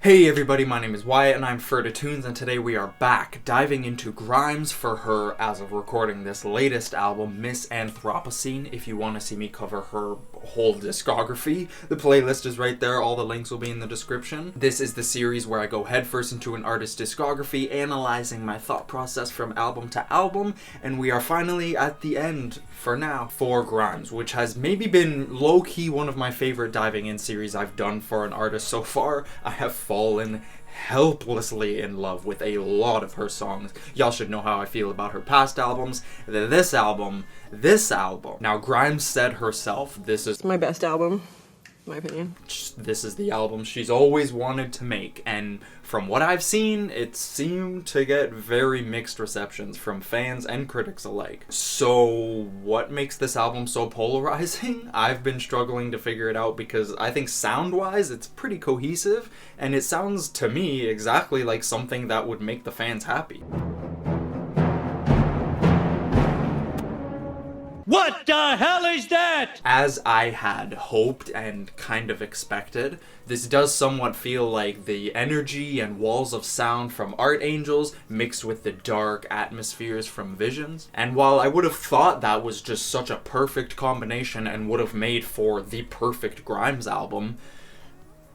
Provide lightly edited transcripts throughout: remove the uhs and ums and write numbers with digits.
Hey everybody, my name is Wyatt and I'm Ferda Tunes, and today we are back diving into Grimes for her, as of recording this latest album, Miss Anthropocene. If you want to see me cover her whole discography, the playlist is right there, all the links will be in the description. This is the series where I go headfirst into an artist's discography, analyzing my thought process from album to album, and we are finally at the end, for now, for Grimes, which has maybe been low-key one of my favorite diving in series I've done for an artist so far. I have fallen helplessly in love with a lot of her songs. Y'all should know how I feel about her past albums. This album. Now, Grimes said herself, this is my best album, in my opinion. This is the album she's always wanted to make, and from what I've seen, it seemed to get very mixed receptions from fans and critics alike. So, what makes this album so polarizing? I've been struggling to figure it out because I think sound-wise, it's pretty cohesive, and it sounds to me exactly like something that would make the fans happy. What the hell is that? As I had hoped and kind of expected, this does somewhat feel like the energy and walls of sound from Art Angels mixed with the dark atmospheres from Visions. And while I would have thought that was just such a perfect combination and would have made for the perfect Grimes album,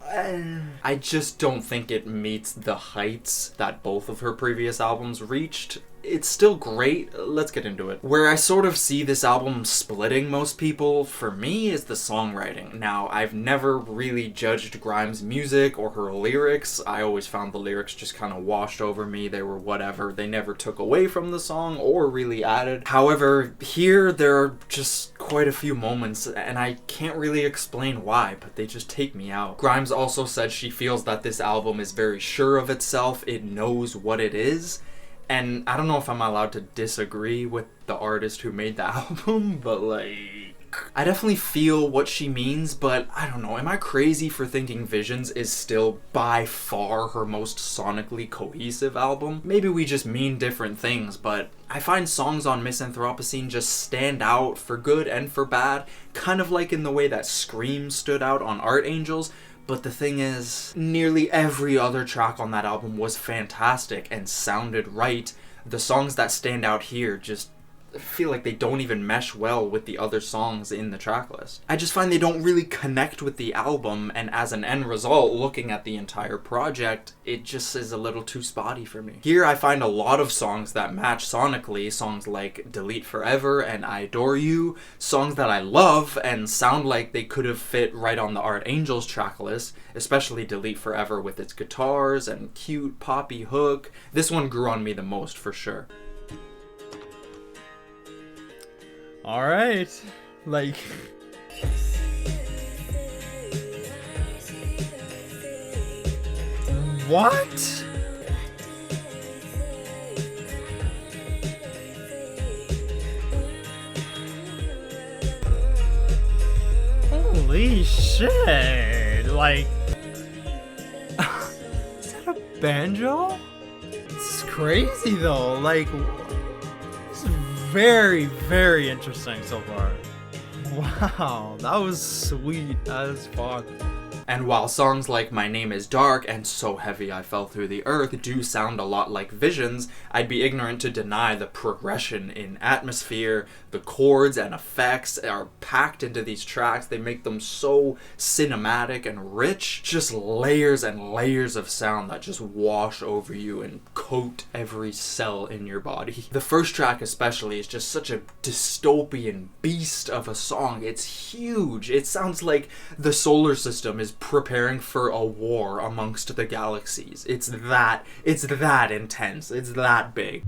I just don't think it meets the heights that both of her previous albums reached. It's still great, let's get into it. Where I sort of see this album splitting most people, for me, is the songwriting. Now, I've never really judged Grimes' music or her lyrics. I always found the lyrics just kind of washed over me. They were whatever. They never took away from the song or really added. However, here there are just quite a few moments, and I can't really explain why, but they just take me out. Grimes also said she feels that this album is very sure of itself. It knows what it is. And I don't know if I'm allowed to disagree with the artist who made the album, but I definitely feel what she means, but I don't know, am I crazy for thinking Visions is still by far her most sonically cohesive album? Maybe we just mean different things, but I find songs on Miss Anthropocene just stand out for good and for bad, kind of like in the way that Scream stood out on Art Angels. But the thing is, nearly every other track on that album was fantastic and sounded right. The songs that stand out here just feel like they don't even mesh well with the other songs in the tracklist. I just find they don't really connect with the album, and as an end result, looking at the entire project, it just is a little too spotty for me. Here I find a lot of songs that match sonically, songs like Delete Forever and IDORU, songs that I love and sound like they could have fit right on the Art Angels tracklist, especially Delete Forever with its guitars and cute poppy hook. This one grew on me the most for sure. Alright, What? holy shit, is that a banjo? This is crazy though, this is very, very interesting so far. Wow, that was sweet as fuck. And while songs like My Name is Dark and So Heavy I Fell Through the Earth do sound a lot like Visions, I'd be ignorant to deny the progression in atmosphere. The chords and effects are packed into these tracks. They make them so cinematic and rich. Just layers and layers of sound that just wash over you and coat every cell in your body. The first track especially is just such a dystopian beast of a song. It's huge. It sounds like the solar system is preparing for a war amongst the galaxies. It's that intense. It's that big.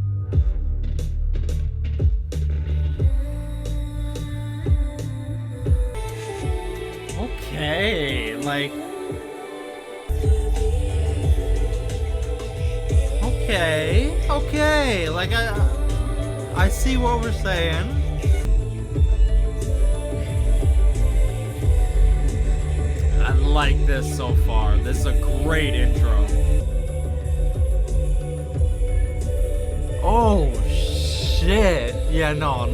Okay, okay, I see what we're saying. I like this so far. This is a great intro. Oh shit. Yeah, no.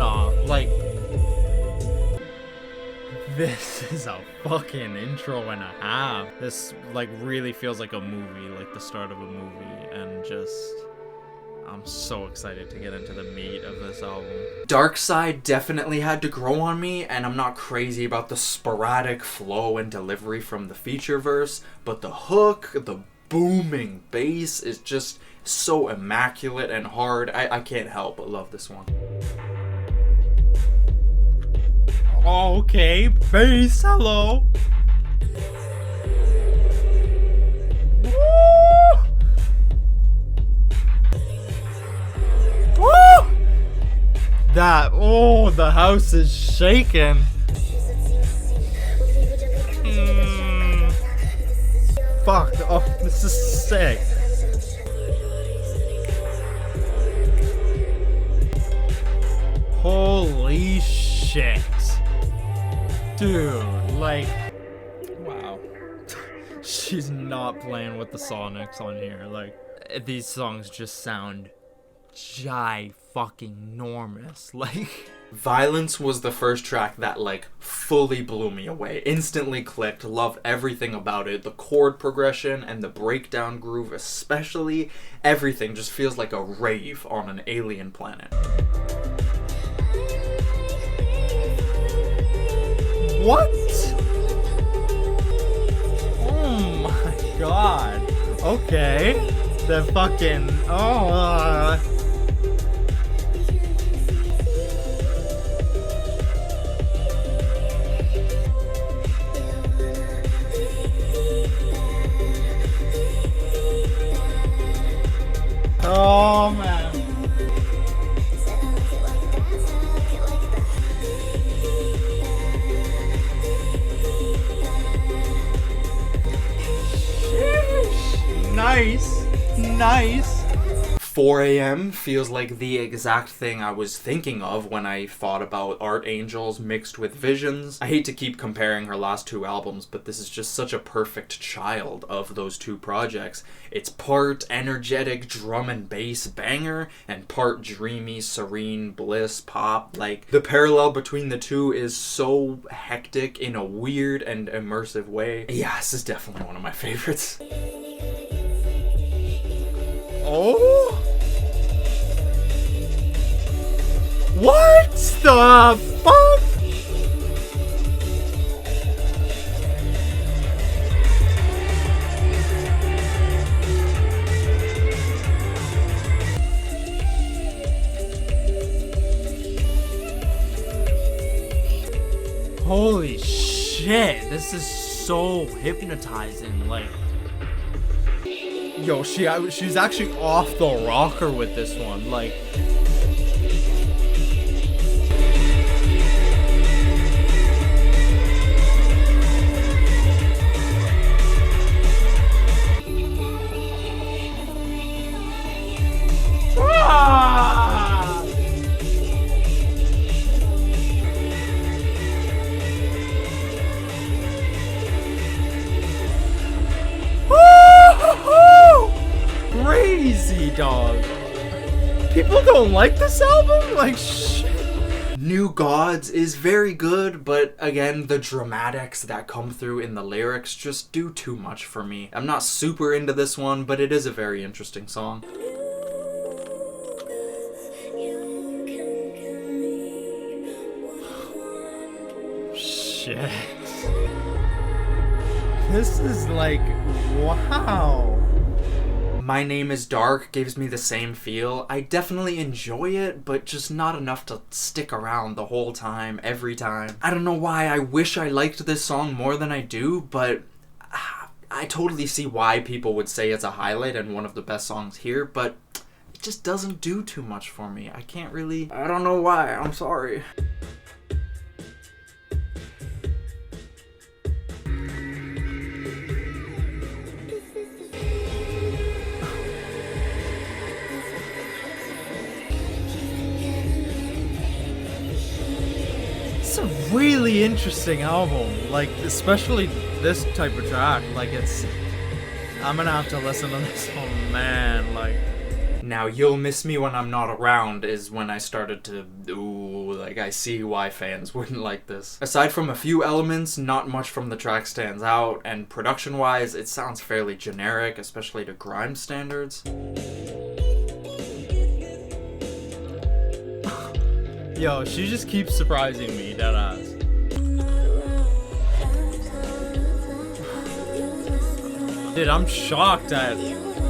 This is a fucking intro and a half. This like really feels like a movie, like the start of a movie, and just I'm so excited to get into the meat of this album. Darkseid definitely had to grow on me, and I'm not crazy about the sporadic flow and delivery from the feature verse, but the hook, the booming bass is just so immaculate and hard. I can't help but love this one. Okay, bass, hello. Woo! Woo! That, oh, the house is shaking. Fuck, oh, this is sick. Holy shit. Dude, like, wow. She's not playing with the sonics on here. Like, these songs just sound fucking-normous. Like, Violence was the first track that like fully blew me away. Instantly clicked, loved everything about it. The chord progression and the breakdown groove especially. Everything just feels like a rave on an alien planet. what? Oh my god. Okay. The fucking, oh man. Sheesh. Nice. 4 a.m. feels like the exact thing I was thinking of when I thought about Art Angels mixed with Visions. I hate to keep comparing her last two albums, but this is just such a perfect child of those two projects. It's part energetic drum and bass banger, and part dreamy, serene bliss pop. Like, the parallel between the two is so hectic in a weird and immersive way. Yeah, this is definitely one of my favorites. Oh? What the fuck? Holy shit, this is so hypnotizing, like. Yo, she's actually off the rocker with this one, like. Ah! Woo-hoo-hoo! Crazy, dog. People don't like this album? Like, shit. New Gods is very good, but again, the dramatics that come through in the lyrics just do too much for me. I'm not super into this one, but it is a very interesting song. Shit. This is like, wow. My Name is Dark gives me the same feel. I definitely enjoy it, but just not enough to stick around the whole time, every time. I don't know why. I wish I liked this song more than I do, but I totally see why people would say it's a highlight and one of the best songs here, but it just doesn't do too much for me. I don't know why. I'm sorry. It's a really interesting album, like, especially this type of track. Like, I'm gonna have to listen to this. Oh man, like. Now, You'll Miss Me When I'm Not Around is when I started to, ooh, Like, I see why fans wouldn't like this. Aside from a few elements, not much from the track stands out, and production-wise, it sounds fairly generic, especially to Grimes standards. Yo, she just keeps surprising me, deadass. Dude, I'm shocked at,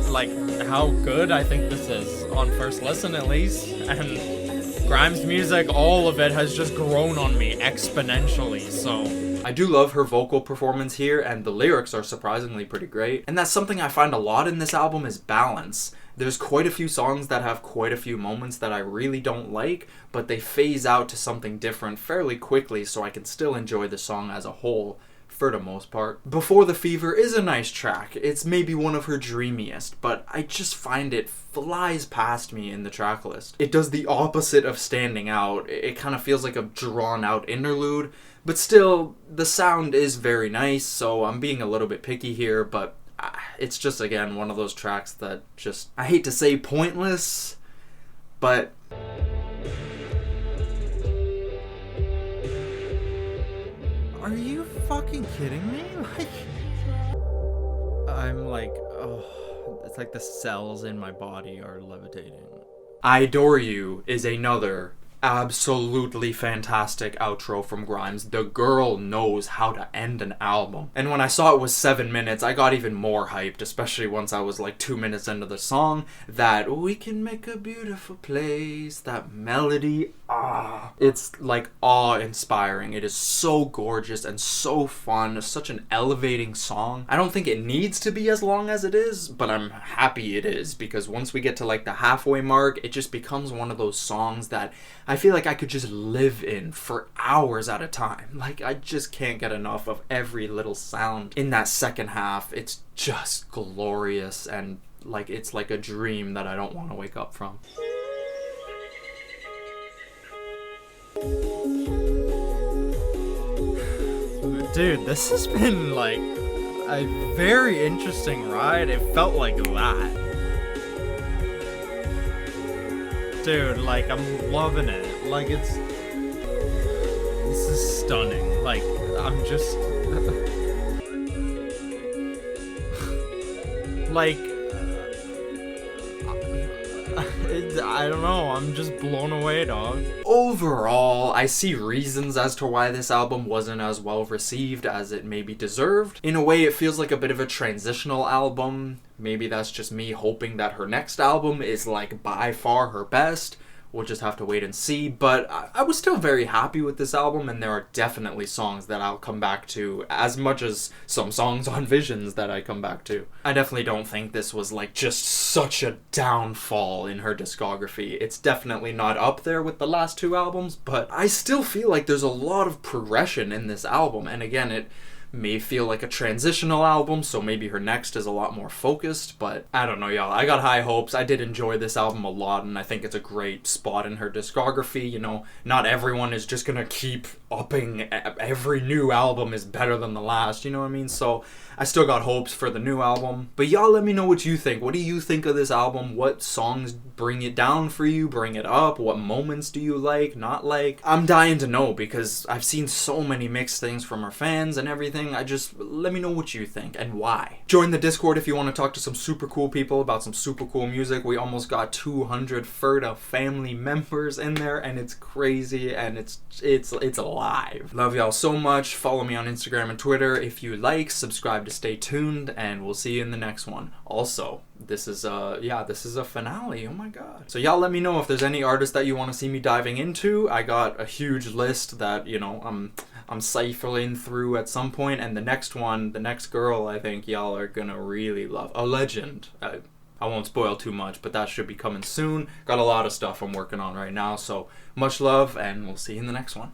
like, how good I think this is, on first listen at least, and Grimes' music, all of it has just grown on me exponentially, so... I do love her vocal performance here, and the lyrics are surprisingly pretty great, and that's something I find a lot in this album is balance. There's quite a few songs that have quite a few moments that I really don't like, but they phase out to something different fairly quickly so I can still enjoy the song as a whole. For the most part. Before the Fever is a nice track. It's maybe one of her dreamiest, but I just find it flies past me in the track list. It does the opposite of standing out. It kind of feels like a drawn out interlude, but still, the sound is very nice, so I'm being a little bit picky here, but it's just, again, one of those tracks that just, I hate to say pointless, but... Are you fucking kidding me? Like, I'm like, oh, it's like the cells in my body are levitating. IDORU is another absolutely fantastic outro from Grimes. The girl knows how to end an album. And when I saw it was 7 minutes, I got even more hyped, especially once I was like 2 minutes into the song. That we can make a beautiful place, that melody, it's like awe-inspiring. It is so gorgeous and so fun, such an elevating song. I don't think it needs to be as long as it is, but I'm happy it is, because once we get to like the halfway mark, it just becomes one of those songs that I feel like I could just live in for hours at a time. Like, I just can't get enough of every little sound in that second half. It's just glorious, and like it's like a dream that I don't want to wake up from. Dude, this has been like a very interesting ride. It felt like that. Dude, like, I'm loving it. Like, this is stunning. Like, I'm just... like... I don't know, I'm just blown away, dog. Overall, I see reasons as to why this album wasn't as well received as it maybe deserved. In a way, it feels like a bit of a transitional album. Maybe that's just me hoping that her next album is like by far her best. We'll just have to wait and see, but I was still very happy with this album, and there are definitely songs that I'll come back to, as much as some songs on Visions that I come back to. I definitely don't think this was like just such a downfall in her discography. It's definitely not up there with the last two albums, but I still feel like there's a lot of progression in this album, and again, it may feel like a transitional album, so maybe her next is a lot more focused, but I don't know, y'all. I got high hopes. I did enjoy this album a lot, and I think it's a great spot in her discography. You know, not everyone is just gonna keep upping. Every new album is better than the last, you know what I mean? So I still got hopes for the new album. But y'all let me know what you think. What do you think of this album? What songs bring it down for you? Bring it up? What moments do you like, not like? I'm dying to know, because I've seen so many mixed things from her fans and everything. Let me know what you think and why. Join the Discord if you want to talk to some super cool people about some super cool music. We almost got 200 Ferda family members in there, and it's crazy, and it's alive. Love y'all so much. Follow me on Instagram and Twitter if you like. Subscribe to stay tuned, and we'll see you in the next one. Also, this is a finale. Oh my god. So y'all let me know if there's any artists that you want to see me diving into. I got a huge list that, you know, I'm ciphering through at some point, and the next one, the next girl, I think y'all are gonna really love. A legend. I won't spoil too much, but that should be coming soon. Got a lot of stuff I'm working on right now, so much love, and we'll see you in the next one.